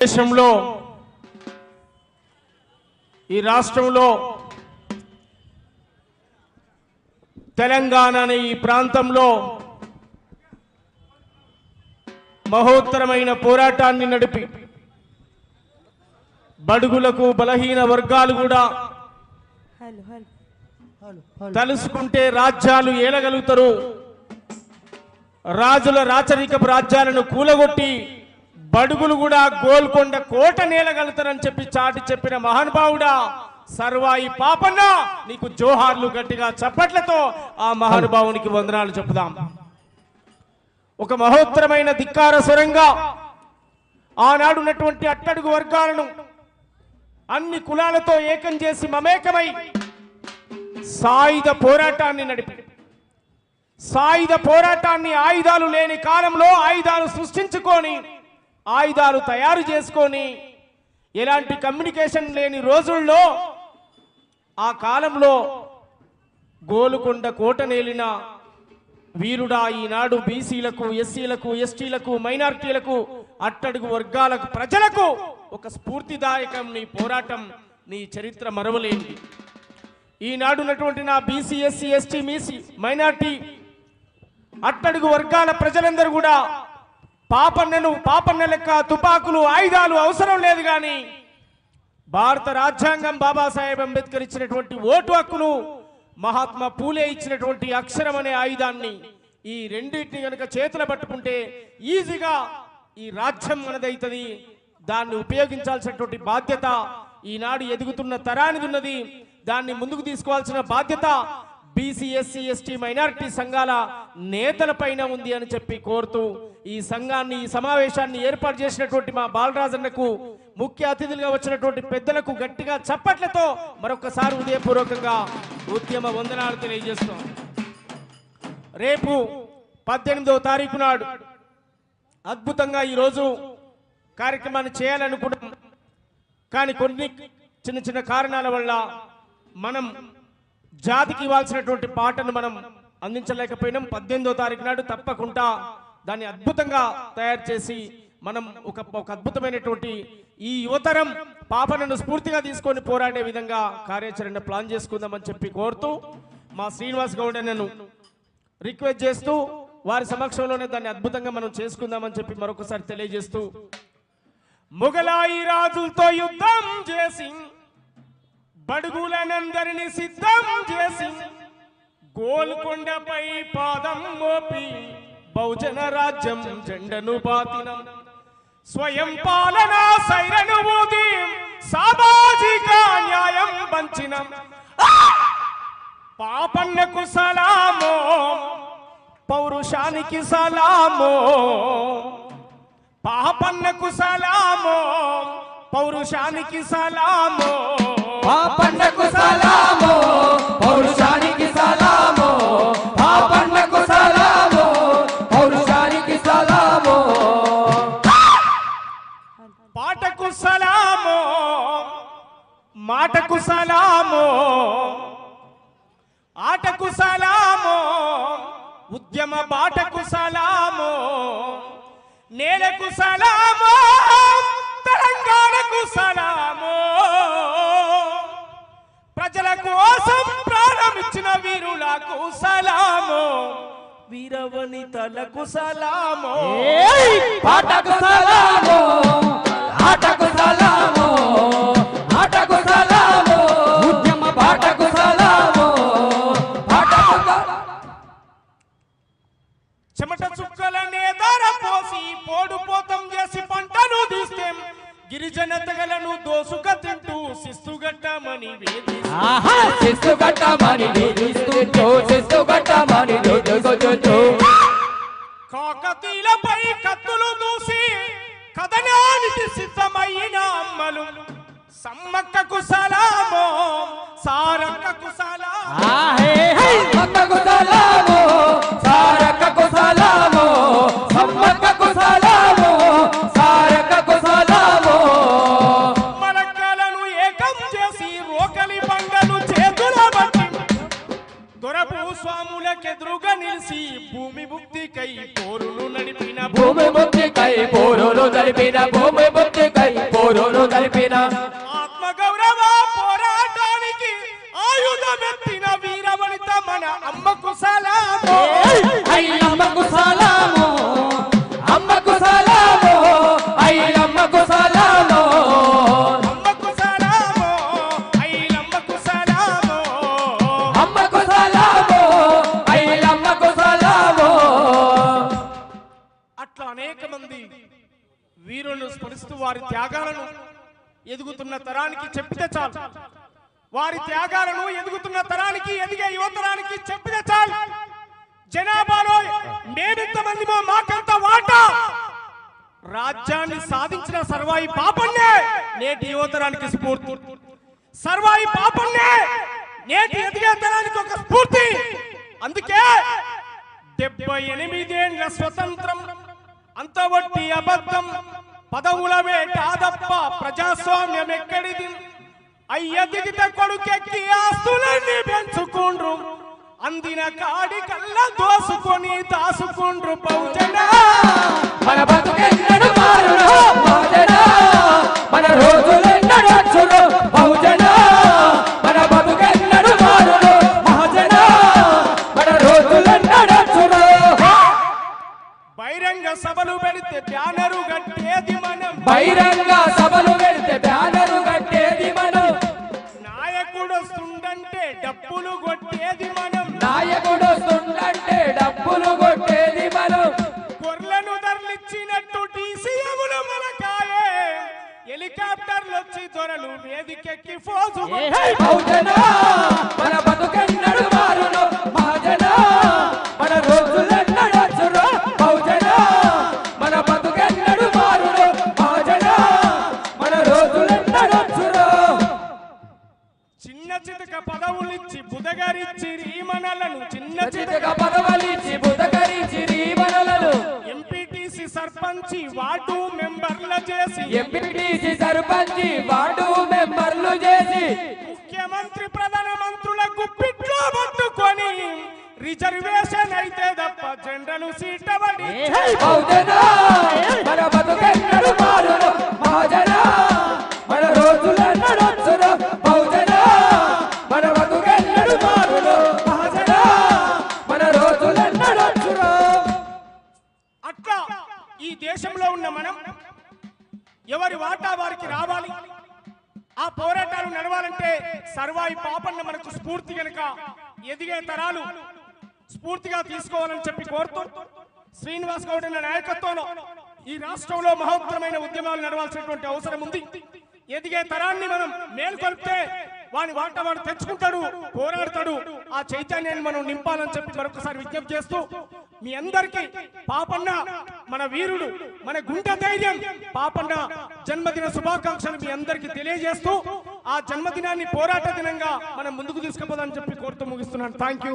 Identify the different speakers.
Speaker 1: దేశంలో ఈ రాష్ట్రంలో తెలంగాణ అనే ఈ ప్రాంతంలో మహోత్తరమైన పోరాటాన్ని నడిపి బడుగులకు బలహీన వర్గాలు కూడా తలుసుకుంటే రాజ్యాలు ఏలగలుగుతారు, రాజుల రాచరికపు రాజ్యాలను కూలగొట్టి బడుగులు కూడా గోల్కొండ కోట నేలగలుగుతారని చెప్పి చాటి చెప్పిన మహానుభావుడా సర్వాయి పాపన్న, నీకు జోహార్లు గట్టిగా చప్పట్లతో ఆ మహానుభావునికి వందనాలు చెప్పుదాం. ఒక మహోత్తరమైన ధిక్కార స్వరంగా ఆనాడున్నటువంటి అట్టడుగు వర్గాలను అన్ని కులాలతో ఏకం చేసి మమేకమై సాయుధ పోరాటాన్ని నడిపి సాయుధ పోరాటాన్ని ఆయుధాలు లేని కాలంలో ఆయుధాలు సృష్టించుకొని ఆయుధాలు తయారు చేసుకొని ఎలాంటి కమ్యూనికేషన్ లేని రోజుల్లో ఆ కాలంలో గోలుకొండ కోట నేలిన వీరుడా ఈనాడు బీసీలకు, ఎస్సీలకు, ఎస్టీలకు, మైనారిటీలకు, అట్టడుగు వర్గాలకు, ప్రజలకు ఒక స్ఫూర్తిదాయకం నీ పోరాటం, నీ చరిత్ర మరవలేనిది. ఈనాడున్నటువంటి నా బీసీ, ఎస్సీ, ఎస్టీ, మైనారిటీ, అట్టడుగు వర్గాల ప్రజలందరూ కూడా పాపన్న లెక్క తుపాకులు, ఆయుధాలు అవసరం లేదు, కానీ భారత రాజ్యాంగం బాబాసాహెబ్ అంబేద్కర్ ఇచ్చినటువంటి ఓటు హక్కును, మహాత్మా పూలే ఇచ్చినటువంటి అక్షరం అనే ఆయుధాన్ని, ఈ రెండింటిని కనుక చేతులు పట్టుకుంటే ఈజీగా ఈ రాజ్యం మనదైతుంది. దాన్ని ఉపయోగించాల్సినటువంటి బాధ్యత ఈనాడు ఎదుగుతున్న తరానిది ఉన్నది. దాన్ని ముందుకు తీసుకోవాల్సిన బాధ్యత బీసీ, ఎస్సీ, ఎస్టీ, మైనారిటీ సంఘాల నేతల పైన ఉంది అని చెప్పి కోరుతూ ఈ సంఘాన్ని, ఈ సమావేశాన్ని ఏర్పాటు చేసినటువంటి మా బాలరాజన్నకు, ముఖ్య అతిథులుగా వచ్చినటువంటి పెద్దలకు గట్టిగా చప్పట్లతో మరొకసారి హృదయపూర్వకంగా ఉద్యమ వందనాలు తెలియజేస్తాం. రేపు 18వ తారీఖు నాడు అద్భుతంగా ఈరోజు కార్యక్రమాన్ని చేయాలనుకున్నాం, కానీ కొన్ని చిన్న చిన్న కారణాల వల్ల మనం జాతికి ఇవ్వాల్సినటువంటి పాటను మనం అందించలేకపోయినాం. 18వ తారీఖు నాడు తప్పకుండా దాన్ని అద్భుతంగా తయారు చేసి మనం ఒక అద్భుతమైనటువంటి ఈ యువతరం పాపనను స్ఫూర్తిగా తీసుకొని పోరాడే విధంగా కార్యాచరణ ప్లాన్ చేసుకుందామని చెప్పి కోరుతూ మా శ్రీనివాస్ గౌడ్ అన్నను రిక్వెస్ట్ చేస్తూ వారి సమక్షంలోనే దాన్ని అద్భుతంగా మనం చేసుకుందామని చెప్పి మరొకసారి తెలియజేస్తూ, మొగలాయి రాజులతో యుద్ధం చేసి బడుగులనందరినీ సిద్ధం చేసి గోల్కొండపై పాదం మోపి బహుజన రాజ్యం జెండను బాతినం, స్వయం పాలన సైరను ఊది సామాజిక న్యాయం పంచినం. పాపన్నకు సలామో, పౌరుషానికి సలామో, పాపన్నకు సలామో, పౌరుషానికి సలామో,
Speaker 2: పాపన్నకు సలామో, పౌరుషానికి సలామో, పాపన్నకు సలామో, పౌరుషానికి సలామో,
Speaker 1: పాటకు సలామో, మాటకు సలామో, ఆటకు సలామో, ఉద్యమ బాటకు సలామో, నేలకు సలామో, తెలంగాణకు సలామో, ప్రజల కోసం ప్రారంభించిన వీరులకు సలామో, వీరవనితలకు సలామో,
Speaker 2: పాటకు సలామో, ఆటకు సలామో, ఆటకు సలామో, ఉద్యమ పాటకు సలామో, పాటకు
Speaker 1: చెమట చుక్కలనే ధర పోసి పోడుపోతం చేసి పంటను తీస్తే గిరిజన తెగలను దోసుక తింటూ శిస్తుగట్టమని కాకతీలపై కత్తులు దూసి కథనానికి సిద్ధమైన అమ్మలు, సమ్మక్కకు సలామో, సారక్కకు సలామో,
Speaker 2: సారక్కకు సలామో, సమ్మక్కకు సలామో, సారక్కకు సలామో,
Speaker 1: మలక్కలను ఏకం చేసి రోకలి బండలు చేతుల బట్టి దొరభూస్వాములకెదురుగా నిలిచి భూమి ముక్తికి ముక్తికై పోరును నడిపిన
Speaker 2: భూమి ముక్తికై పోరును జరిపిన భూమి ముక్తికై పోరును జరిపిన
Speaker 1: ఆత్మగౌరవ పోరాటానికి ఆయుధమెత్తిన వీరవనిత మన అమ్మకు సలాము.
Speaker 2: అమ్మకు సలాము అమ్మకు సలాము అమ్మకు సలాము
Speaker 1: అమ్మకు సలాము ఐలమ్మకు సలాము.
Speaker 2: అమ్మకు సలాము అమ్మకు సలాము.
Speaker 1: అట్లా అనేక మంది వీరులను స్మరిస్తూ వారి త్యాగాలను ఎదుగుతున్న తరానికి చెప్పితే చాలు. వారి త్యాగాలను ఎదుగుతున్న తరానికి ఎదిగే యువతరానికి చెప్పితే చాలు. జనాభాలో మేమెంతమందిమో మాకంత వాటా. రాజ్యాన్ని సాధించిన సర్వాయి పాపన్నే నేటి యువతరానికి స్ఫూర్తి. సర్వాయి పాపన్నే నేటి ఎదిగే తరానికి ఒక స్ఫూర్తి. అందుకే 78 ఏళ్ల స్వతంత్రం అంతవట్టి అబద్ధం, పదవుల వేట ఆదప్ప ప్రజాస్వామ్యం ఎక్కడిది. అయ్య దిగిత కొడుకెక్కి ఆస్తులన్నీ పెంచుకుండ్రు, అందిన కాడి కల్లా దోసుకొని దాసుకుండ్రు బహుజన.
Speaker 2: మన బతుకెన్నడు మారును బహుజన, మన రోజులెన్నడు వచ్చును బహుజన. మన బతుకెన్నడు మారును బహుజన, మన రోజులెన్నడు వచ్చును.
Speaker 1: బహిరంగ సభలు పెడితే బ్యానరు కట్టేది మనం.
Speaker 2: బహిరంగ సభలు పెడితే బ్యానరు కట్టేది మనం.
Speaker 1: నాయకుడు వస్తుండంటే డప్పులు కొట్టేది మనం.
Speaker 2: నాయకుడు వస్తుండంటే డప్పులు కొట్టేది మనం.
Speaker 1: గొర్రెలను తరలిచ్చినట్టు డీసీఎంలు మనకాయే, హెలికాప్టర్లు వచ్చి దొరలు వేదికెక్కి ఫోజు.
Speaker 2: బహుజన మన బతుకెన్నడు మారును మహాజన, మన రోజులెన్నడు వచ్చును బహుజన. మన బతుకెన్నడు మారును మహాజన, మన రోజులెన్నడు వచ్చును.
Speaker 1: చిన్న చితక పదవులిచ్చి బుధగరిచ్చి రీమనలను, చిన్న
Speaker 2: చితక పదవలిచ్చి బుధకరించి రీమనలను.
Speaker 1: ఎంపీటీసీ సర్పంచి వార్డు మెంబర్ల చేసి,
Speaker 2: ఎంపీటీసీ సర్పంచి వార్డు మెంబర్లు చేసి,
Speaker 1: ముఖ్యమంత్రి ప్రధాన మంత్రుల గుప్పిట్లో పట్టుకొని రిజర్వేషన్ అయితే తప్ప జెండలు సీటబడి.
Speaker 2: బహుజన మన బతుకెన్నడు మారును మహాజన, మన రోజులెన్నడు వచ్చును బహుజన. మన బతుకెన్నడు మారును మహాజన, మన రోజులెన్నడు వచ్చును.
Speaker 1: అట్లా ఈ దేశంలో ఉన్న మనం ఎవరి వాటా వారికి రావాలి. ఆ పోరాటాలు నడవాలంటే సర్వాయి పాపన్న మనకు స్ఫూర్తి గనుక ఎదిగే తరాలు స్ఫూర్తిగా తీసుకోవాలని చెప్పి కోరుతూ, శ్రీనివాస్ గౌడ్ అన్న నాయకత్వంలో ఈ రాష్ట్రంలో మహోత్తరమైన ఉద్యమాలు నడవాల్సినటువంటి అవసరం ఉంది. ఎదిగే తరాన్ని మనం మేల్కొల్పితే వాని వాటా వాడు తెచ్చుకుంటాడు, పోరాడతాడు. ఆ చైతన్యాన్ని మనం నింపాలని చెప్పి మరొకసారి విజ్ఞప్తి చేస్తూ, మీ అందరికీ పాపన్న మన వీరుడు, మన గుండె ధైర్యం పాపన్న జన్మదిన శుభాకాంక్షలు మీ అందరికీ తెలియజేస్తూ, ఆ జన్మదినాన్ని పోరాట దినంగా మనం ముందుకు తీసుకుపోదామని చెప్పి కోరుతూ ముగిస్తున్నాను. Thank you.